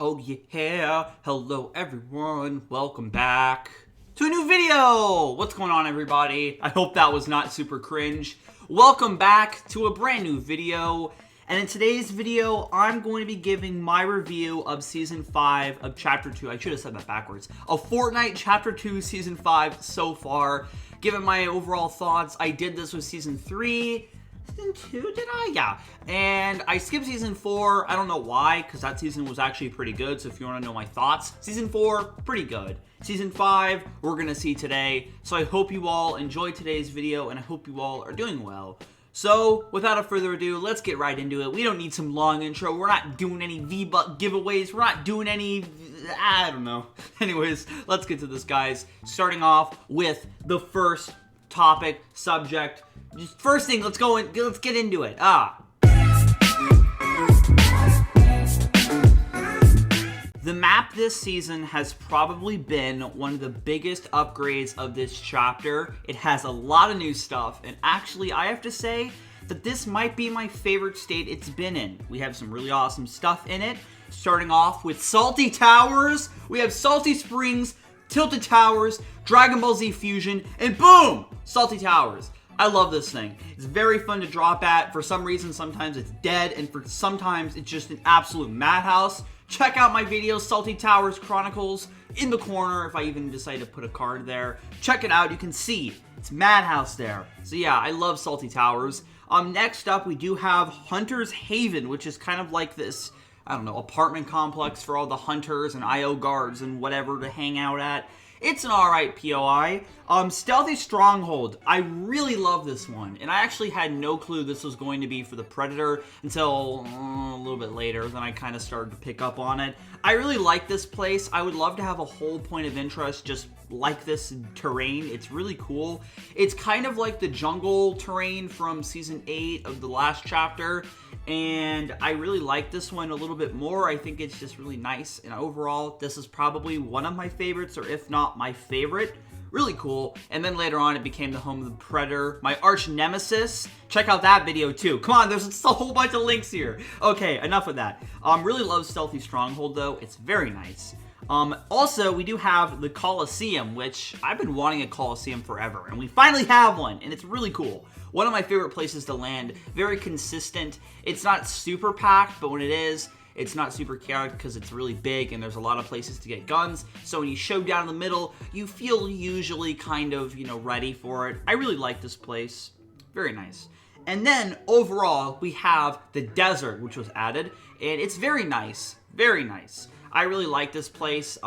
Oh yeah, hello everyone, welcome back to a new video! What's going on everybody? I hope that was not super cringe. Welcome back to a brand new video, and in today's video, I'm going to be giving my review of Season 5 of Chapter 2, I should have said that backwards, of Fortnite Chapter 2 Season 5 so far. Given my overall thoughts, I did this with Season 3, Season 2, did I? Yeah. And I skipped Season 4. I don't know why, because that season was actually pretty good. So if you want to know my thoughts, Season 4, pretty good. Season 5, we're going to see today. So I hope you all enjoyed today's video, and I hope you all are doing well. So, without further ado, let's get right into it. We don't need some long intro. We're not doing any V-Buck giveaways. We're not doing any... I don't know. Anyways, let's get to this, guys. Starting off with the first topic, subject. First thing, let's get into it. The map this season has probably been one of the biggest upgrades of this chapter. It has a lot of new stuff, and actually, I have to say that this might be my favorite state it's been in. We have some really awesome stuff in it, starting off with Salty Towers. We have Salty Springs, Tilted Towers, Dragon Ball Z Fusion, and boom! Salty Towers. I love this thing. It's very fun to drop at. For some reason, sometimes it's dead, and for sometimes it's just an absolute madhouse. Check out my video, Salty Towers Chronicles, in the corner, if I even decide to put a card there. Check it out, you can see, it's madhouse there. So yeah, I love Salty Towers. Next up, we do have Hunter's Haven, which is kind of like this, I don't know, apartment complex for all the hunters and IO guards and whatever to hang out at. It's an alright POI. Stealthy Stronghold. I really love this one. And I actually had no clue this was going to be for the Predator until a little bit later. Then I kind of started to pick up on it. I really like this place. I would love to have a whole point of interest just like this terrain. It's really cool. It's kind of like the jungle terrain from Season 8 of the last chapter. And I really like this one a little bit more. I think it's just really nice. And overall, this is probably one of my favorites, or if not my favorite. Really cool. And then later on, it became the home of the Predator, my arch nemesis. Check out that video too. Come on, there's a whole bunch of links here. Okay, enough of that. Really love Stealthy Stronghold though. It's very nice. Also, we do have the Coliseum, which I've been wanting a Coliseum forever, and we finally have one, and it's really cool. One of my favorite places to land. Very consistent. It's not super packed, but when it is, it's not super chaotic because it's really big and there's a lot of places to get guns. So when you show down in the middle, you feel usually kind of, ready for it. I really like this place. Very nice. And then overall, we have the desert, which was added, and it's very nice. Very nice. I really like this place.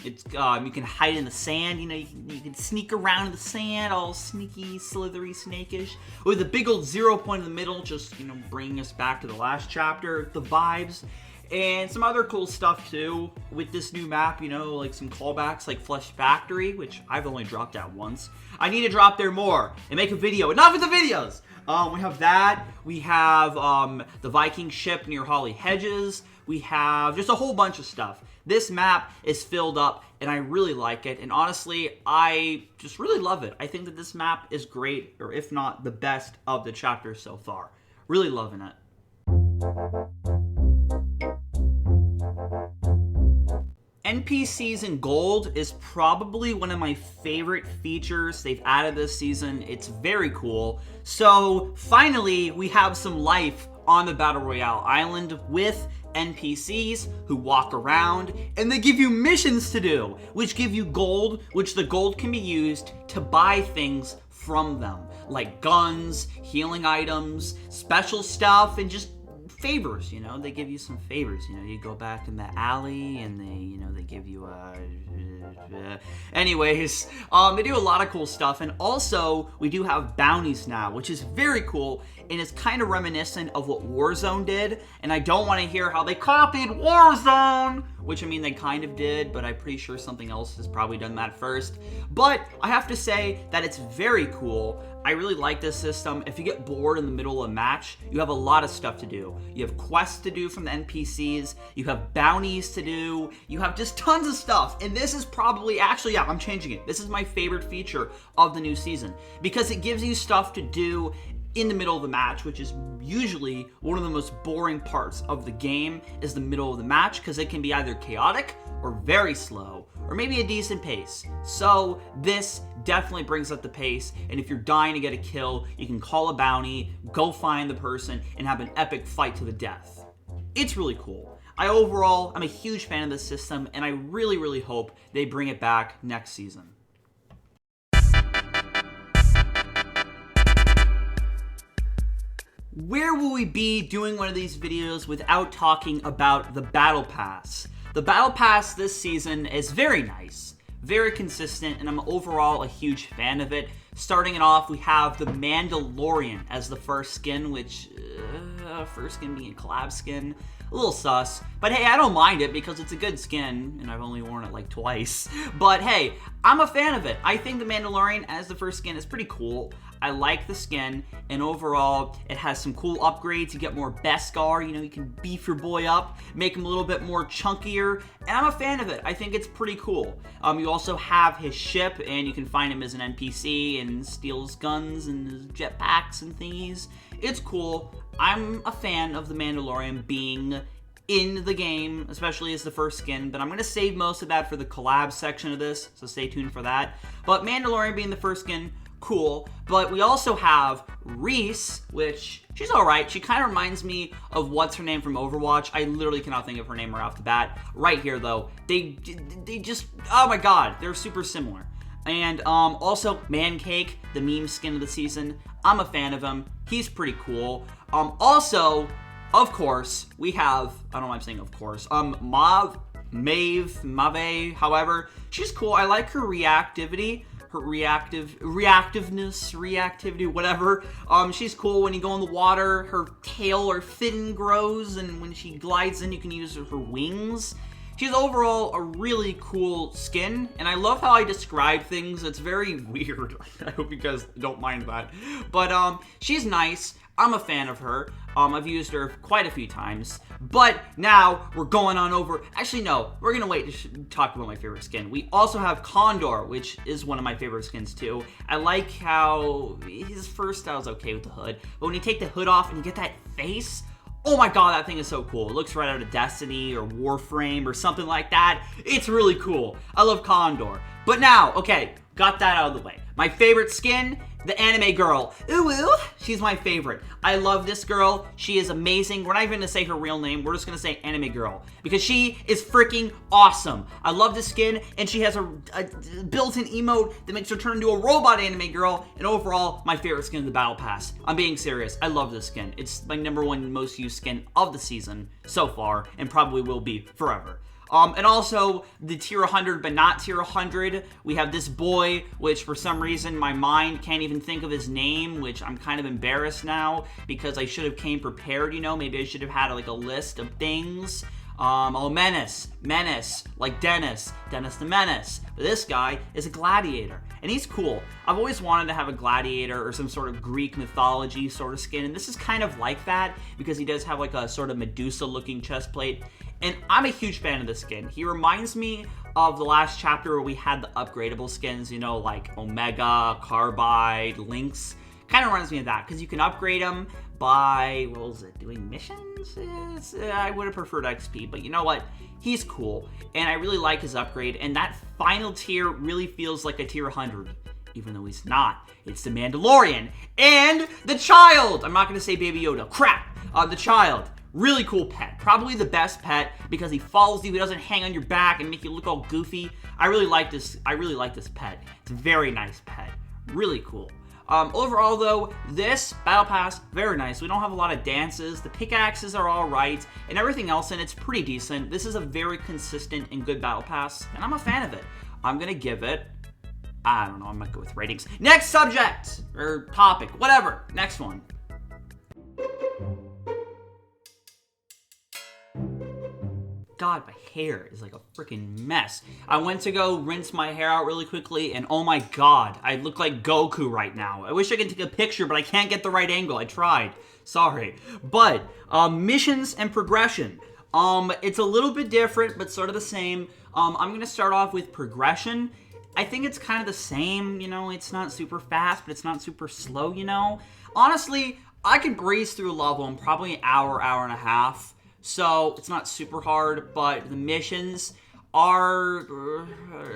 It's you can hide in the sand. You can sneak around in the sand, all sneaky, slithery, snakish. With a big old 0 point in the middle, just bringing us back to the last chapter, the vibes, and some other cool stuff too with this new map. Like some callbacks, like Flesh Factory, which I've only dropped at once. I need to drop there more and make a video. Enough with the videos. We have that. We have the Viking ship near Holly Hedges. We have just a whole bunch of stuff. This map is filled up, and I really like it. And honestly, I just really love it. I think that this map is great, or if not the best of the chapters so far. Really loving it. NPCS Gold is probably one of my favorite features they've added this season. It's very cool. So finally, we have some life on the Battle Royale Island with NPCs who walk around, and they give you missions to do, which give you gold, which the gold can be used to buy things from them, like guns, healing items, special stuff, and just favors. They give you some favors. You go back in the alley and they give you anyways, they do a lot of cool stuff. And also we do have bounties now, which is very cool, and it's kind of reminiscent of what Warzone did. And I don't want to hear how they copied Warzone, which they kind of did, but I'm pretty sure something else has probably done that first. But I have to say that it's very cool. I really like this system. If you get bored in the middle of a match, you have a lot of stuff to do. You have quests to do from the NPCs, you have bounties to do, you have just tons of stuff. And this is probably, actually, yeah, I'm changing it. This is my favorite feature of the new season because it gives you stuff to do in the middle of the match, which is usually one of the most boring parts of the game, is the middle of the match, because it can be either chaotic or very slow, or maybe a decent pace. So this definitely brings up the pace, and if you're dying to get a kill, you can call a bounty, go find the person, and have an epic fight to the death. It's really cool. I'm a huge fan of this system, and I really hope they bring it back next season. Where will we be doing one of these videos without talking about the Battle Pass? The Battle Pass this season is very nice, very consistent, and I'm overall a huge fan of it. Starting it off, we have the Mandalorian as the first skin, which, first skin being a collab skin, a little sus. But hey, I don't mind it because it's a good skin, and I've only worn it like twice. But hey, I'm a fan of it. I think the Mandalorian as the first skin is pretty cool. I like the skin, and overall, it has some cool upgrades. You get more Beskar, you can beef your boy up, make him a little bit more chunkier, and I'm a fan of it. I think it's pretty cool. You also have his ship, and you can find him as an NPC, and steal his guns, and his jetpacks, and thingies. It's cool. I'm a fan of the Mandalorian being in the game, especially as the first skin, but I'm going to save most of that for the collab section of this, so stay tuned for that. But Mandalorian being the first skin, cool. But we also have Reese, which she's alright. She kind of reminds me of what's her name from Overwatch. I literally cannot think of her name right off the bat. Right here, though, they just, oh my god, they're super similar. And also Mancake, the meme skin of the season. I'm a fan of him. He's pretty cool. Also, of course, we have, I don't know why I'm saying of course, Mave, however, she's cool. I like her reactivity. Her reactivity, whatever. She's cool. When you go in the water, her tail or fin grows, and when she glides in, you can use her wings. She's overall a really cool skin, and I love how I describe things. It's very weird. I hope you guys don't mind that. But she's nice. I'm a fan of her. I've used her quite a few times. But now we're going on over. Actually, no, we're gonna wait to talk about my favorite skin. We also have Condor, which is one of my favorite skins too. I like how his first style is okay with the hood, but when you take the hood off and you get that face, oh my god, that thing is so cool. It looks right out of Destiny or Warframe or something like that. It's really cool. I love Condor. But now, okay, got that out of the way. My favorite skin, the anime girl. Ooh, she's my favorite. I love this girl. She is amazing. We're not even gonna say her real name. We're just gonna say anime girl because she is freaking awesome. I love this skin, and she has a built-in emote that makes her turn into a robot anime girl, and overall, my favorite skin in the Battle Pass. I'm being serious. I love this skin. It's my #1 most used skin of the season so far, and probably will be forever. And also, the tier 100, but not tier 100, we have this boy, which for some reason my mind can't even think of his name, which I'm kind of embarrassed now, because I should have came prepared, maybe I should have had like a list of things. Menace, like Dennis the Menace. But this guy is a gladiator, and he's cool. I've always wanted to have a gladiator or some sort of Greek mythology sort of skin, and this is kind of like that, because he does have like a sort of Medusa-looking chest plate. And I'm a huge fan of this skin. He reminds me of the last chapter where we had the upgradable skins, like Omega, Carbide, Lynx. Kind of reminds me of that, because you can upgrade them by, doing missions? I would have preferred XP, but you know what? He's cool, and I really like his upgrade, and that final tier really feels like a tier 100, even though he's not. It's the Mandalorian, and the child! I'm not going to say Baby Yoda. Crap! The child. Really cool pet. Probably the best pet because he follows you. He doesn't hang on your back and make you look all goofy. I really like this pet. It's a very nice pet. Really cool. Overall, though, this Battle Pass, very nice. We don't have a lot of dances. The pickaxes are all right, and everything else in it's pretty decent. This is a very consistent and good Battle Pass, and I'm a fan of it. I'm going to give it, I don't know, I'm going to go with ratings. Next subject, or topic, whatever. Next one. God, my hair is like a freaking mess. I went to go rinse my hair out really quickly, and oh my god, I look like Goku right now. I wish I could take a picture, but I can't get the right angle. I tried. Sorry. But, missions and progression. It's a little bit different, but sort of the same. I'm going to start off with progression. I think it's kind of the same, it's not super fast, but it's not super slow, Honestly, I could breeze through a level in probably an hour, hour and a half. So it's not super hard, but the missions are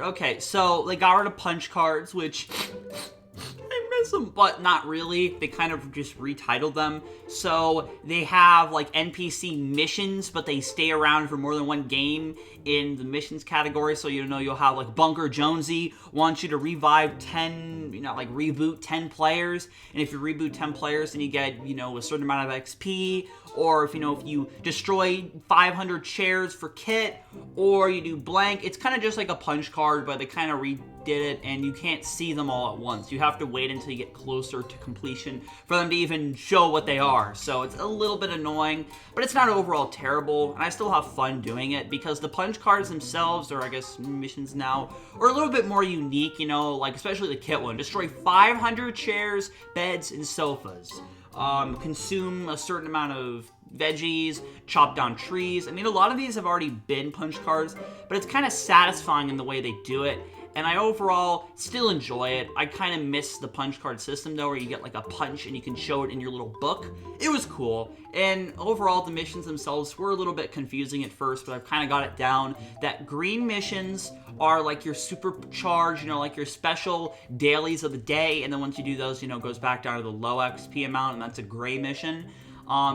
okay. So they got rid of punch cards, which I miss them, but not really. They kind of just retitled them. So they have like NPC missions, but they stay around for more than one game in the missions category. So you'll have like Bunker Jonesy wants you to revive 10, like reboot 10 players. And if you reboot 10 players, then you get, a certain amount of XP. Or if you destroy 500 chairs for Kit, or you do blank, it's kind of just like a punch card, but they kind of redid it, and you can't see them all at once. You have to wait until you get closer to completion for them to even show what they are. So it's a little bit annoying, but it's not overall terrible, and I still have fun doing it because the punch cards themselves, or I guess missions now, are a little bit more unique, like especially the Kit one. Destroy 500 chairs, beds, and sofas. Consume a certain amount of veggies, chop down trees. I mean, a lot of these have already been punch cards, but it's kind of satisfying in the way they do it. And I overall still enjoy it. I kind of miss the punch card system though, where you get like a punch and you can show it in your little book. It was cool. And overall, the missions themselves were a little bit confusing at first, but I've kind of got it down that green missions are like your supercharged, like your special dailies of the day. And then once you do those, it goes back down to the low XP amount, and that's a gray mission.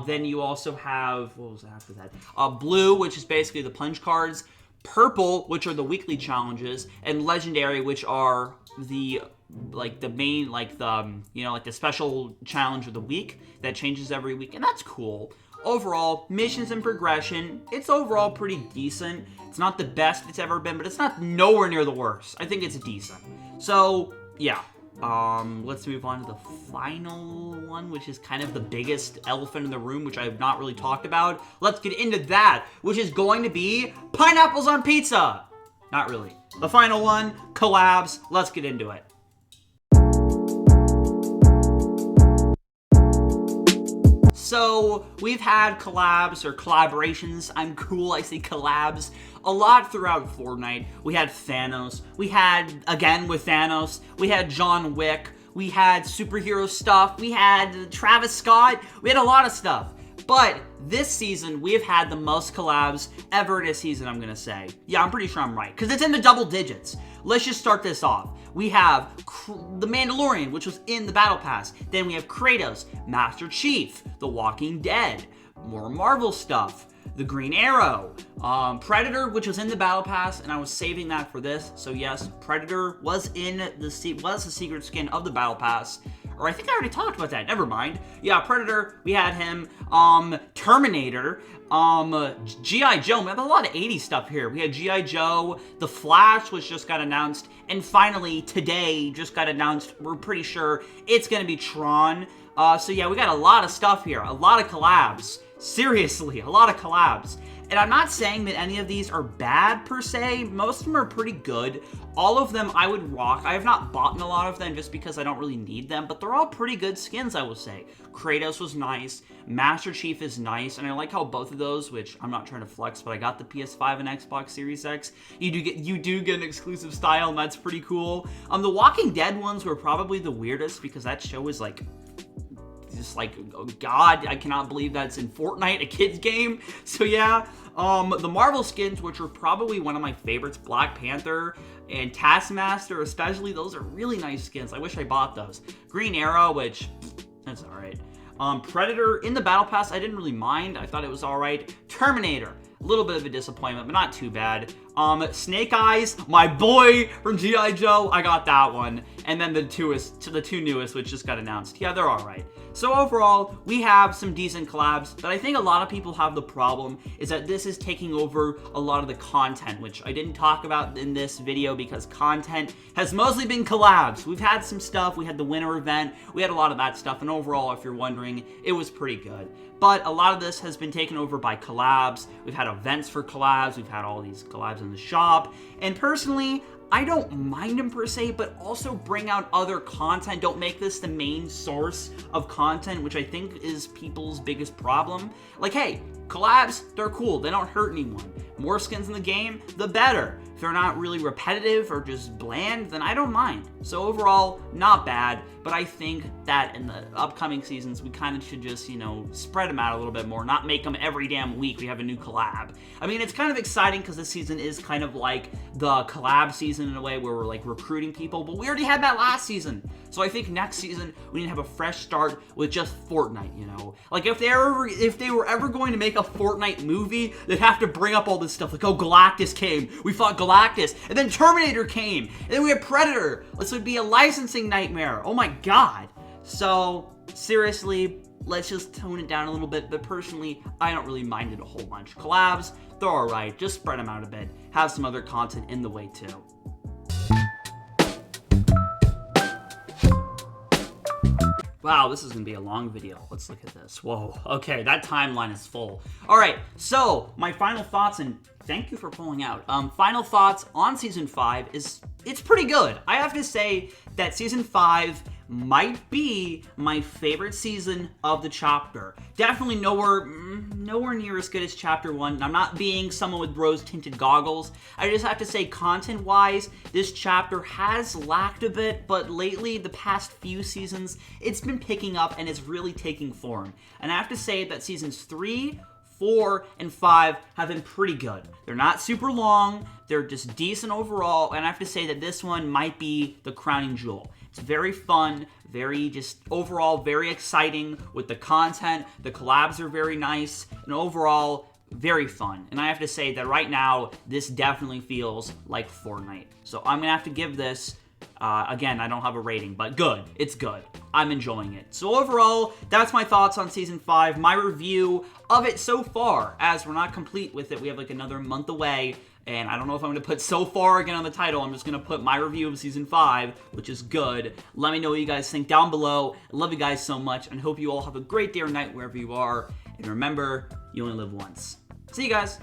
Then you also have, what was after that? Blue, which is basically the punch cards. Purple, which are the weekly challenges, and legendary, which are the main, the special challenge of the week that changes every week, and that's cool. Overall, missions and progression, it's overall pretty decent. It's not the best it's ever been, but it's not nowhere near the worst. I think it's decent. So, yeah. Let's move on to the final one, which is kind of the biggest elephant in the room, which I have not really talked about. Let's get into that, which is going to be pineapples on pizza. Not really. The final one, collabs. Let's get into it. So, we've had collabs or collaborations. I'm cool, I say collabs. A lot throughout Fortnite. We had Thanos. We had, again with Thanos, we had John Wick. We had superhero stuff. We had Travis Scott. We had a lot of stuff. But this season, we have had the most collabs ever in a season, I'm going to say. Yeah, I'm pretty sure I'm right, because it's in the double digits. Let's just start this off. We have The Mandalorian, which was in the Battle Pass. Then we have Kratos, Master Chief, The Walking Dead, more Marvel stuff, The Green Arrow, Predator, which was in the Battle Pass, and I was saving that for this. So yes, Predator was the secret skin of the Battle Pass. Or I think I already talked about that. Never mind. Yeah, Predator, we had him. Terminator, G.I. Joe. We have a lot of 80s stuff here. We had G.I. Joe, The Flash, which just got announced, and finally, today, just got announced, we're pretty sure it's going to be Tron. So yeah, we got a lot of stuff here. A lot of collabs. Seriously, a lot of collabs. And I'm not saying that any of these are bad per se. Most of them are pretty good. All of them I would rock. I have not bought a lot of them just because I don't really need them, but they're all pretty good skins, I will say. Kratos was nice. Master Chief is nice, and I like how both of those, which I'm not trying to flex, but I got the PS5 and Xbox Series X. You do get an exclusive style, and that's pretty cool. The Walking Dead ones were probably the weirdest because that show is like just like, oh god, I cannot believe that's in Fortnite, a kid's game. So yeah, the Marvel skins, which were probably one of my favorites, Black Panther and Taskmaster especially, those are really nice skins. I wish I bought those. Green Arrow, which, that's alright. Predator in the Battle Pass, I didn't really mind. I thought it was alright. Terminator, a little bit of a disappointment, but not too bad. Snake Eyes, my boy from G.I. Joe, I got that one. And then the two newest, which just got announced. Yeah, they're alright. So overall, we have some decent collabs, but I think a lot of people have the problem is that this is taking over a lot of the content, which I didn't talk about in this video because content has mostly been collabs. We've had some stuff, we had the winter event, we had a lot of that stuff, and overall, if you're wondering, it was pretty good. But a lot of this has been taken over by collabs. We've had events for collabs, we've had all these collabs in the shop, and personally, I don't mind them per se, but also bring out other content. Don't make this the main source of content, which I think is people's biggest problem. Like, hey, Collabs, they're cool. They don't hurt anyone. More skins in the game, the better. If they're not really repetitive or just bland, then I don't mind. So overall, not bad, but I think that in the upcoming seasons, we kind of should just, spread them out a little bit more, not make them every damn week we have a new collab. I mean, it's kind of exciting because this season is kind of like the collab season in a way where we're like recruiting people, but we already had that last season. So I think next season, we need to have a fresh start with just Fortnite, Like if they were ever going to make a Fortnite movie, they'd have to bring up all this stuff like, oh, Galactus came, we fought Galactus, and then Terminator came, and then we had Predator. This would be a licensing nightmare. Oh my god. So seriously, let's just tone it down a little bit, but personally, I don't really mind it a whole bunch. Collabs, they're alright, just spread them out a bit. Have some other content in the way too. Wow, this is going to be a long video. Let's look at this. Whoa. Okay, that timeline is full. All right, so my final thoughts, and thank you for pulling out. Final thoughts on Season 5 is, it's pretty good. I have to say that Season 5 might be my favorite season of the chapter. Definitely nowhere near as good as Chapter 1. I'm not being someone with rose-tinted goggles. I just have to say, content-wise, this chapter has lacked a bit, but lately, the past few seasons, it's been picking up and it's really taking form. And I have to say that Seasons 3, 4, and 5 have been pretty good. They're not super long, they're just decent overall, and I have to say that this one might be the crowning jewel. It's very fun, very just overall very exciting with the content. The collabs are very nice, and overall very fun. And I have to say that right now, this definitely feels like Fortnite. So I'm gonna have to give this, again, I don't have a rating, but good. It's good. I'm enjoying it. So overall, that's my thoughts on Season 5, my review of it so far, as we're not complete with it. We have like another month away, and I don't know if I'm going to put so far again on the title. I'm just going to put my review of Season 5, which is good. Let me know what you guys think down below. I love you guys so much, and hope you all have a great day or night wherever you are. And remember, you only live once. See you guys.